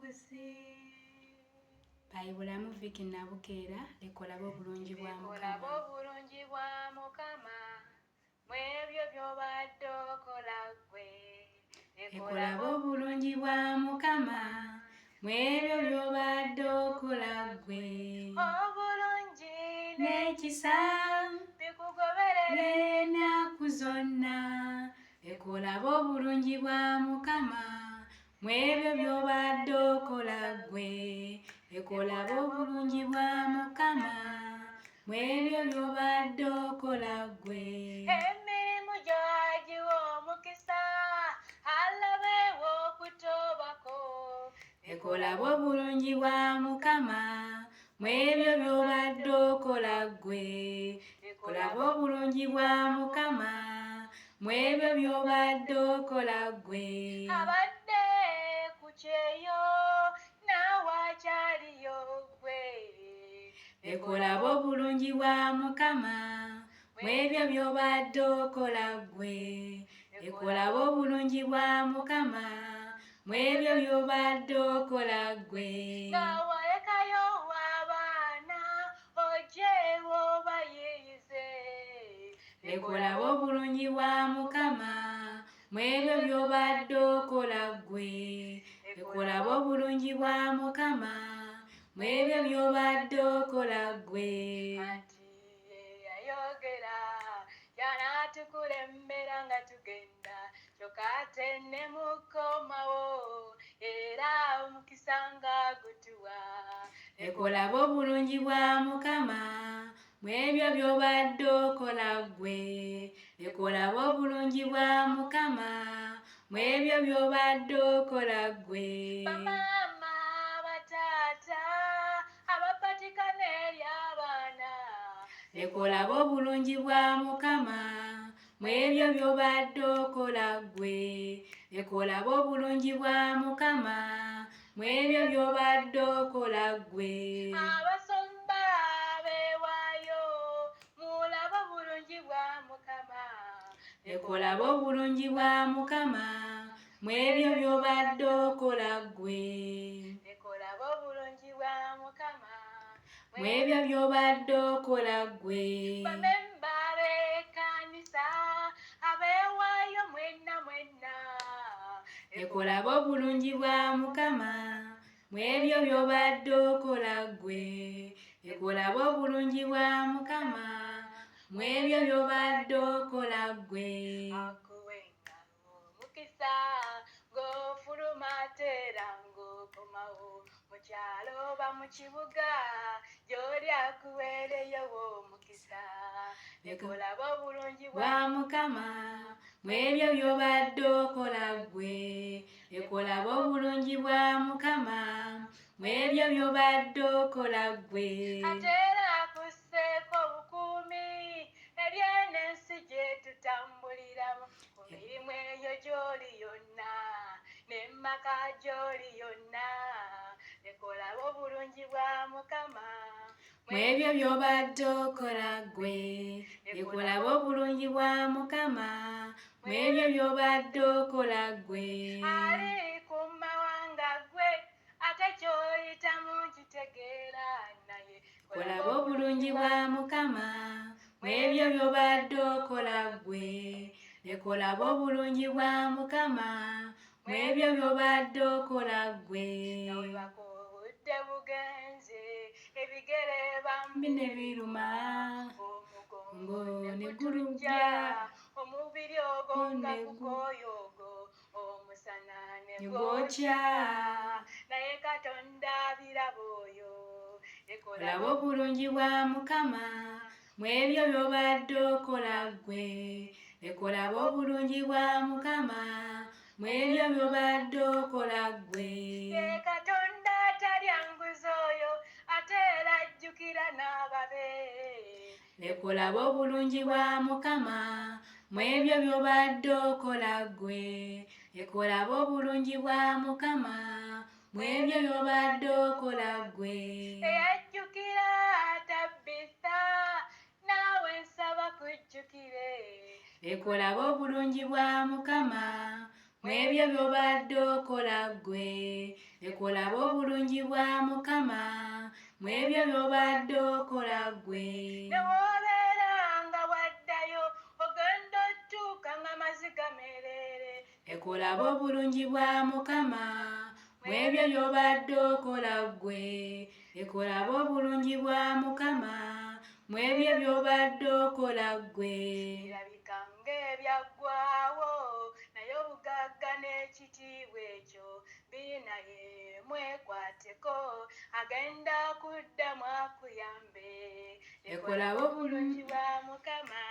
kusi Bayibulamu Vicky Nabukeera lekolaba obulungi bwa Mukama mwebyo by'obadde okola ggwe lekolaba obulungi bwa Mukama mwebyo by'obadde okola ggwe obulungi n'ekisa bikugoberere ennaku zonna lekolaba obulungi bwa Mukama mwebyo by'obadde okola ggwe lekolaba obulungi bwa Mukama mwebyo by'obadde okola ggwe emirimu gy'agiwa omukisa alabewo okutobako lekolaba obulungi bwa Mukama mwebyo by'obadde okola ggwe lekolaba obulungi bwa Mukama mwebyo by'obadde okola ggwe abadde ku kyeyo naawe akyaliyo ggwe lekolaba obulungi bwa Mukama mwebyo by'obadde okola ggwe lekolaba obulungi bwa Mukama mwebyo by'obadde okola ggwe ngawalekayo abaana ojeewo bayiyize lekolaba obulungi bwa Mukama mwebyo by'obadde okola ggwe lekolaba obulungi bwa Mukama mwebyo by'obadde okola ggwe ati yayogera y'anaatukulembera nga tugenda kyokka ate ne mukomawo era omukisa nga gutuwa lekolaba obulungi bwa Mukama mwebyo by'obadde okola ggwe lekolaba obulungi bwa Mukama mwebyo by'obadde okola ggwe bamaama bataata abapatikana eri abaana lekolaba obulungi bwa Mukama mwebyo by'obadde okola ggwe lekolaba obulungi bwa Mukama mwebyo by'obadde okola ggwe abasomba beewaayo mulaba obulungi bwa Mukama lekolaba obulungi bwa Mukama mwebyo by'obadde okola ggwe lekolaba obulungi bwa Mukama mwebyo by'obadde okola ggwe bamemba b'ekkanisa abeewaayo mwenna lekolaba obulungi bwa Mukama mwebyo by'obadde okola ggwe lekolaba obulungi bwa Mukama mwebyo by'obadde okola ggwe akuwenga omukisa ng'ofuluma ate era ng'okomawo mu kyalo oba mu kibuga gy'oli akuweereyo omukisa lekolaba obulungi bwa Mukama mwebyo by'obadde okola ggwe lekolaba obulungi bwa Mukama mwebyo by'obadde okola ggwe ate era akusseeko obukuumi eri eno ensi gye tutambuliramu ku mirimu eyo gy'oli yonna n'emmaka gy'oli yonna lekolaba obulungi bwa Mukama mwebyo by'obadde okola ggwe lekolaba obulungi bwa Mukama mwebyo by'obadde okola ggwe ali ku mawanga ggwe ate ky'oyitamu kitegeera naye kolaba obulungi bwa Mukama mwebyo by'obadde okola ggwe lekolaba obulungi bwa Mukama mwebyo by'obadde okola ggwe obudde bugenze ebigere bambi ne biruma omugongo ne gulujja omubiri ogwo nga gukooyoogo omusana ne gwokya naye Katonda abiraba oyo lekolaba obulungi bwa Mukama mwebyo by'obadde okola ggwe lekolaba obulungi bwa Mukama mwebyo by'obadde okola ggwe Katonda atalya nguzi oyo ate era ajjukira n'ababe lekolaba obulungi bwa Mukama mwebyo by'obadde okola ggwe lekolaba obulungi bwa Mukama mwebyo by'obadde okola ggwe eyajjukira Tabitha naawe nsaba kujjukire lekolaba obulungi bwa Mukama mu ebyo by'obadde okola ggwe ekolaba obulungi bwa Mukama mu ebyo by'obadde okola ggwe newobeera nga waddayo ogenda ottuuka nga maziga merere ekolaba obulungi bwa Mukama mu ebyo by'obadde okola ggwe ekolaba obulungi bwa Mukama mu ebyo by'obadde okola ggwe birabika ng'ebyaggwaawo naye obugagga n'ekitiibwa ekyo biri naye mwekwateko agenda kuddamu akuyambe ekolaba obulungi bwa Mukama.